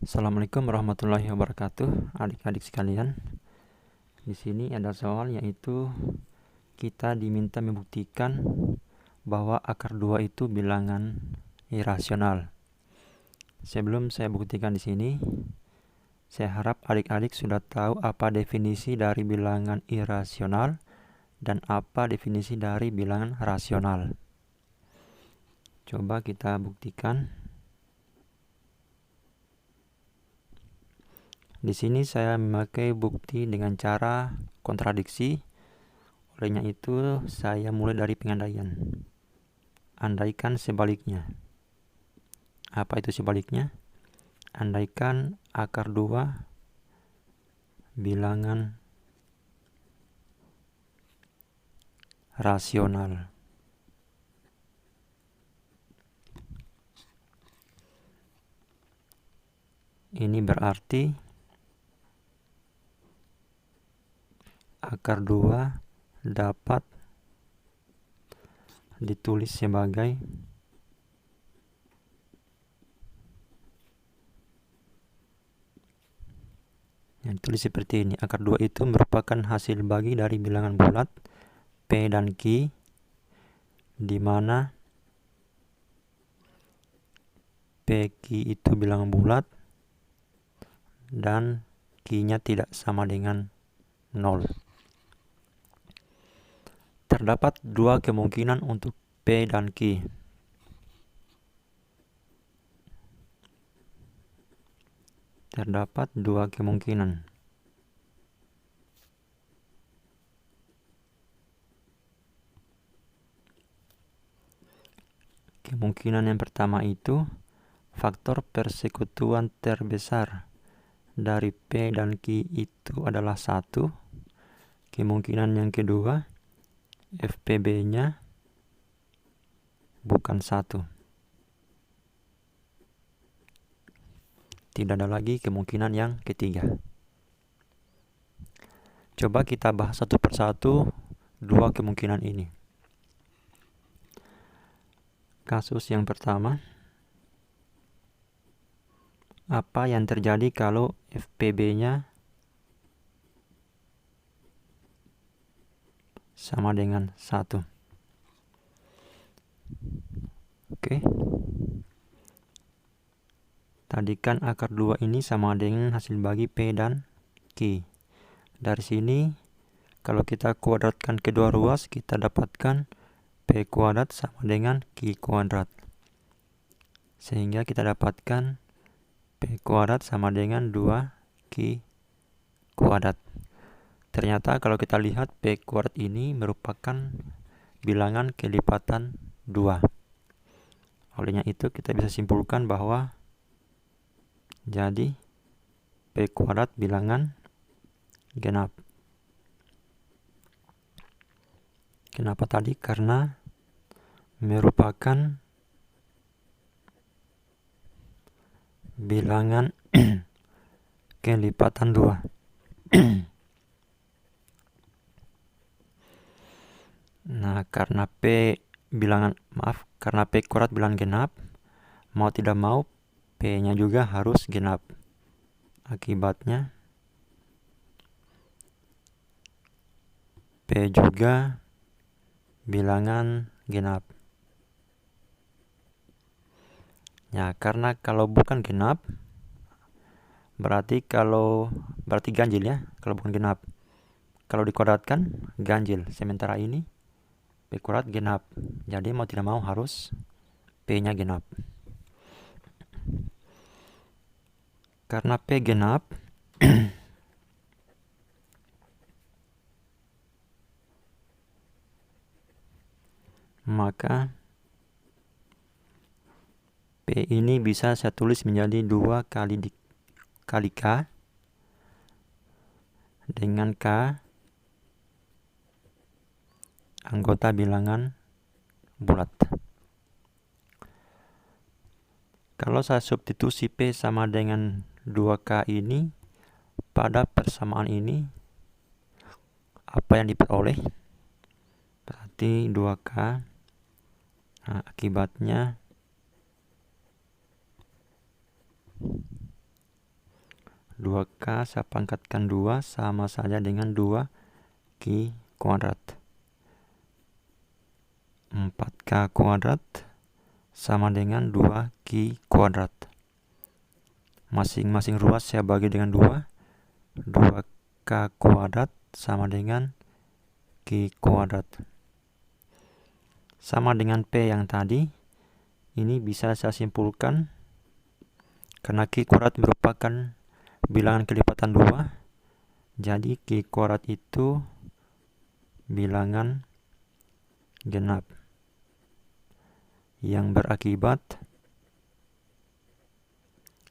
Assalamualaikum warahmatullahi wabarakatuh, adik-adik sekalian. Di sini ada soal, yaitu kita diminta membuktikan bahwa akar 2 itu bilangan irasional. Sebelum saya buktikan di sini, saya harap adik-adik sudah tahu apa definisi dari bilangan irasional dan apa definisi dari bilangan rasional. Coba kita buktikan. Di sini saya memakai bukti dengan cara kontradiksi. Olehnya itu saya mulai dari pengandaian. Andaikan sebaliknya. Apa itu sebaliknya? Andaikan akar 2 bilangan rasional. Ini berarti akar 2 dapat ditulis sebagai tulis seperti ini. Akar 2 itu merupakan hasil bagi dari bilangan bulat P dan Q, di mana PQ itu bilangan bulat dan Q-nya tidak sama dengan 0. Terdapat 2 kemungkinan untuk P dan Q. Terdapat 2 kemungkinan. Kemungkinan yang pertama itu faktor persekutuan terbesar dari P dan Q itu adalah 1. Kemungkinan yang kedua, FPB-nya bukan 1. Tidak ada lagi kemungkinan yang ketiga. Coba kita bahas satu persatu 2 kemungkinan ini. Kasus yang pertama, apa yang terjadi kalau FPB-nya sama dengan 1? Oke. Tadi kan akar 2 ini sama dengan hasil bagi P dan Q. Dari sini, kalau kita kuadratkan kedua ruas, kita dapatkan P kuadrat sama dengan Q kuadrat. Sehingga kita dapatkan P kuadrat sama dengan 2Q kuadrat. Ternyata kalau kita lihat P kuadrat ini merupakan bilangan kelipatan 2. Olehnya itu kita bisa simpulkan bahwa jadi P kuadrat bilangan genap. Kenapa tadi? Karena merupakan bilangan kelipatan 2. Nah, karena karena P kuadrat bilangan genap, mau tidak mau P-nya juga harus genap. Akibatnya P juga bilangan genap. Ya, karena kalau bukan genap berarti ganjil ya. Kalau bukan genap, kalau dikuadratkan ganjil. Sementara ini P kuadrat genap, jadi mau tidak mau harus P-nya genap. Karena P genap, maka P ini bisa saya tulis menjadi 2 kali K dengan K anggota bilangan bulat. Kalau saya substitusi P sama dengan 2K ini pada persamaan ini, apa yang diperoleh? Berarti 2K. Nah, akibatnya 2K saya pangkatkan 2 sama saja dengan 2Q kuadrat. 4K kuadrat sama dengan 2Q kuadrat. Masing-masing ruas saya bagi dengan 2. 2K kuadrat sama dengan Q kuadrat. Sama dengan P yang tadi. Ini bisa saya simpulkan karena Q kuadrat merupakan bilangan kelipatan 2. Jadi Q kuadrat itu bilangan genap, yang berakibat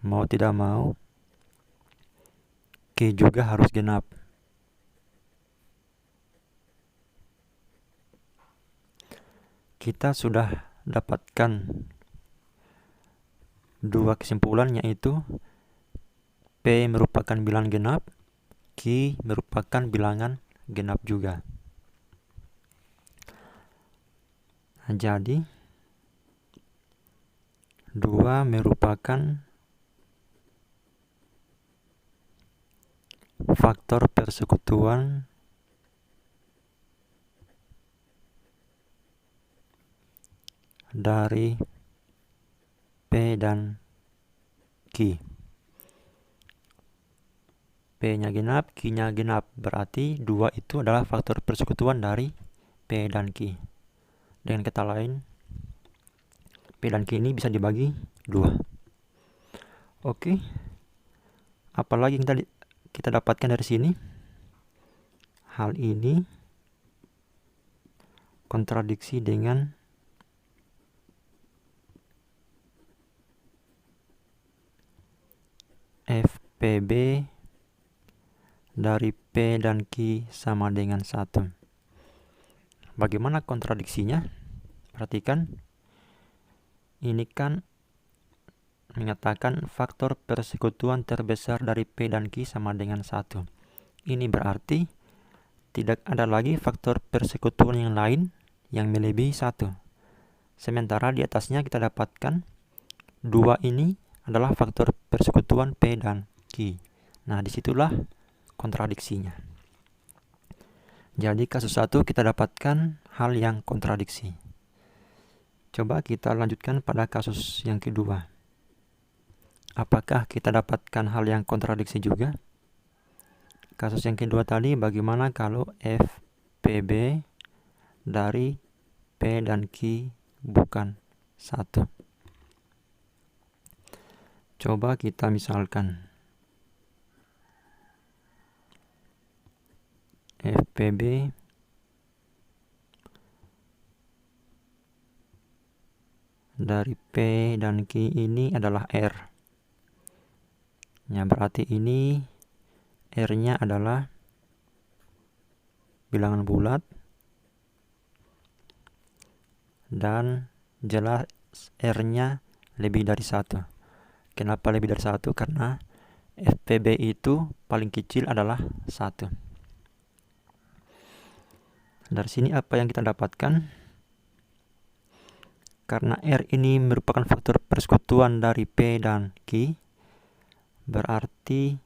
mau tidak mau Q juga harus genap. Kita sudah dapatkan dua kesimpulan, yaitu P merupakan bilangan genap, Q merupakan bilangan genap juga. Nah, jadi 2 merupakan faktor persekutuan dari P dan Q. P-nya genap, Q-nya genap. Berarti 2 itu adalah faktor persekutuan dari P dan Q. Dengan kata lain, P dan Q ini bisa dibagi 2. Oke. Apalagi yang kita dapatkan dari sini? Hal ini kontradiksi dengan FPB dari P dan Q sama dengan 1. Bagaimana kontradiksinya? Perhatikan. Ini kan mengatakan faktor persekutuan terbesar dari P dan Q sama dengan 1. Ini berarti tidak ada lagi faktor persekutuan yang lain yang melebihi 1. Sementara di atasnya kita dapatkan 2 ini adalah faktor persekutuan P dan Q. Nah, disitulah kontradiksinya. Jadi kasus 1 kita dapatkan hal yang kontradiksi. Coba kita lanjutkan pada kasus yang kedua. Apakah kita dapatkan hal yang kontradiksi juga? Kasus yang kedua tadi, bagaimana kalau FPB dari P dan Q bukan 1? Coba kita misalkan FPB dari P dan Q ini adalah R. Ya, berarti ini R-nya adalah bilangan bulat dan jelas R-nya lebih dari 1. Kenapa lebih dari 1? Karena FPB itu paling kecil adalah 1. Dari sini apa yang kita dapatkan? Karena R ini merupakan faktor persekutuan dari P dan Q, berarti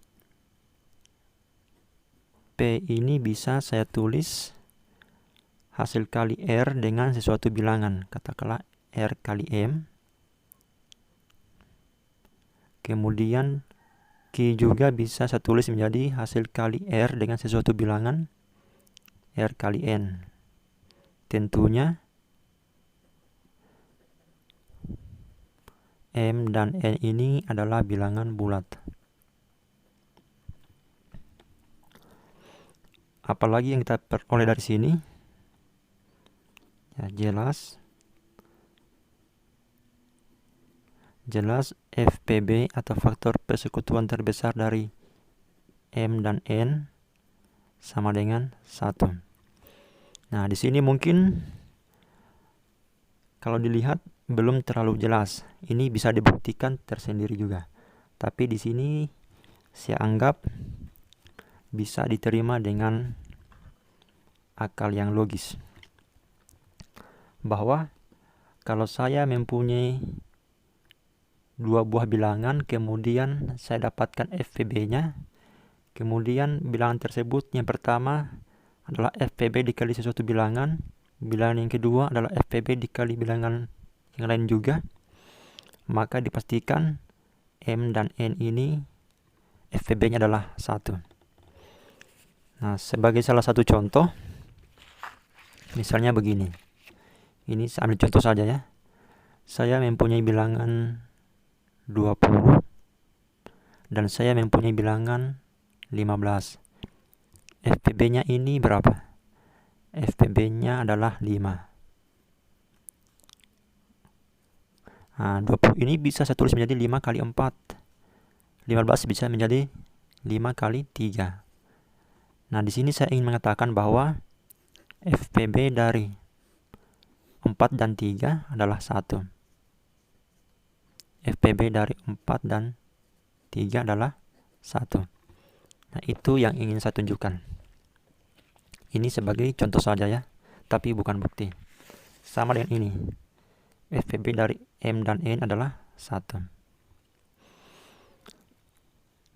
P ini bisa saya tulis hasil kali R dengan sesuatu bilangan. Katakanlah R kali M. Kemudian Q juga bisa saya tulis menjadi hasil kali R dengan sesuatu bilangan R kali N. Tentunya M dan N ini adalah bilangan bulat. Apalagi yang kita peroleh dari sini? Ya, jelas FPB atau faktor persekutuan terbesar dari M dan N sama dengan 1. Nah, di sini mungkin kalau dilihat belum terlalu jelas. Ini bisa dibuktikan tersendiri juga. Tapi di sini saya anggap bisa diterima dengan akal yang logis. Bahwa kalau saya mempunyai dua buah bilangan, kemudian saya dapatkan FPB-nya. Kemudian bilangan tersebut yang pertama adalah FPB dikali sesuatu bilangan. Bilangan yang kedua adalah FPB dikali bilangan yang lain juga. Maka dipastikan M dan N ini FPB-nya adalah 1. Nah, sebagai salah satu contoh, misalnya begini. Ini saya ambil contoh saja ya. Saya mempunyai bilangan 20 dan saya mempunyai bilangan 15. FPB-nya ini berapa? FPB-nya adalah 5. Nah, 20 ini bisa saya tulis menjadi 5 kali 4. 15 bisa menjadi 5 kali 3. Nah, di sini saya ingin mengatakan bahwa FPB dari 4 dan 3 adalah 1. FPB dari 4 dan 3 adalah 1. Nah, itu yang ingin saya tunjukkan. Ini sebagai contoh saja ya, tapi bukan bukti. Sama dengan ini. FPB dari M dan N adalah 1.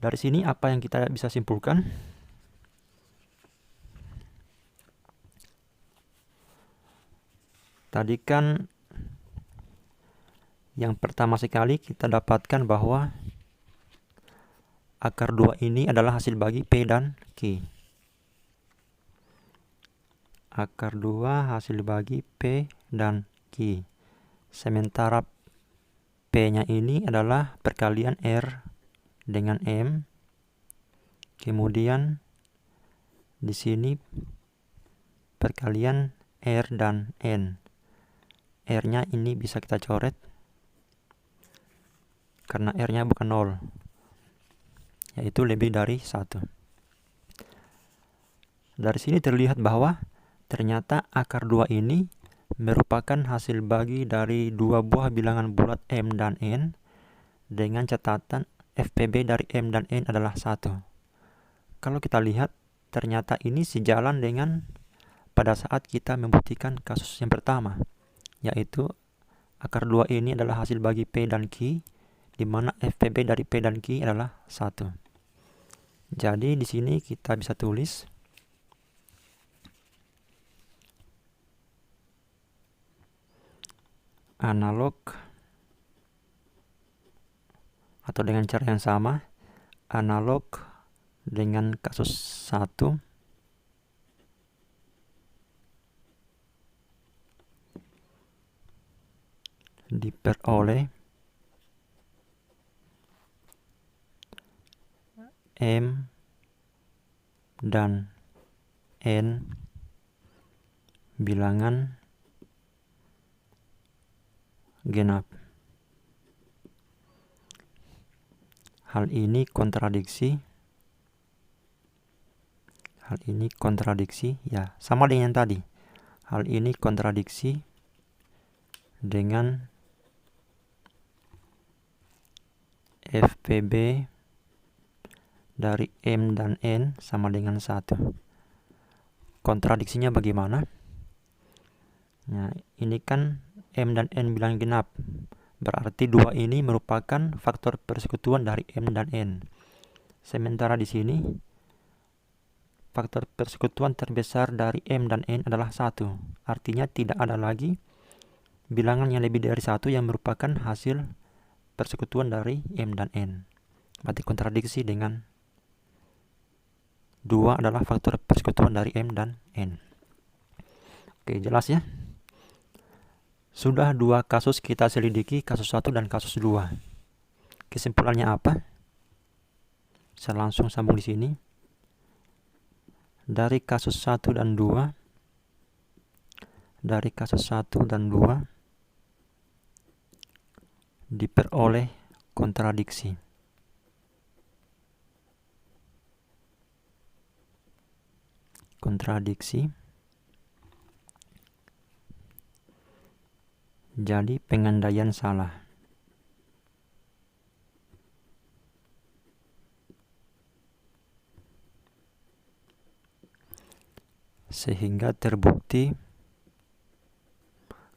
Dari sini apa yang kita bisa simpulkan? Tadi kan yang pertama sekali kita dapatkan bahwa akar 2 ini adalah hasil bagi P dan Q. Akar 2 hasil bagi P dan Q. Sementara P-nya ini adalah perkalian R dengan M. Kemudian di sini perkalian R dan N. R-nya ini bisa kita coret karena R-nya bukan 0, yaitu lebih dari 1. Dari sini terlihat bahwa ternyata akar 2 ini merupakan hasil bagi dari dua buah bilangan bulat M dan N dengan catatan FPB dari M dan N adalah 1. Kalau kita lihat, ternyata ini sejalan dengan pada saat kita membuktikan kasus yang pertama, yaitu akar 2 ini adalah hasil bagi P dan Q, di mana FPB dari P dan Q adalah 1. Jadi di sini kita bisa tulis analog atau dengan cara yang sama, analog dengan kasus 1 diperoleh M dan N bilangan genap. Hal ini kontradiksi. Ya, sama dengan tadi. Hal ini kontradiksi dengan FPB dari M dan N sama dengan 1. Kontradiksinya bagaimana? Nah, ini kan M dan N bilangan genap. Berarti 2 ini merupakan faktor persekutuan dari M dan N. Sementara di sini faktor persekutuan terbesar dari M dan N adalah 1. Artinya tidak ada lagi bilangan yang lebih dari 1 yang merupakan hasil persekutuan dari M dan N. Berarti kontradiksi dengan 2 adalah faktor persekutuan dari M dan N. Oke, jelas ya? Sudah 2 kasus kita selidiki, kasus 1 dan kasus 2. Kesimpulannya apa? Saya langsung sambung di sini. Dari kasus 1 dan 2, diperoleh kontradiksi. Jadi pengandaian salah. Sehingga terbukti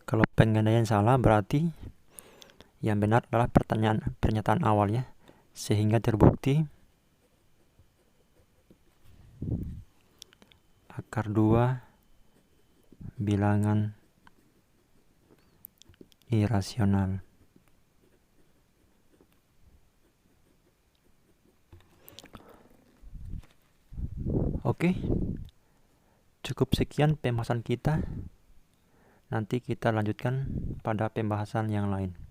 kalau pengandaian salah berarti Yang benar adalah pernyataan awalnya, sehingga terbukti akar 2 bilangan irasional. Oke, cukup sekian pembahasan kita. Nanti kita lanjutkan pada pembahasan yang lain.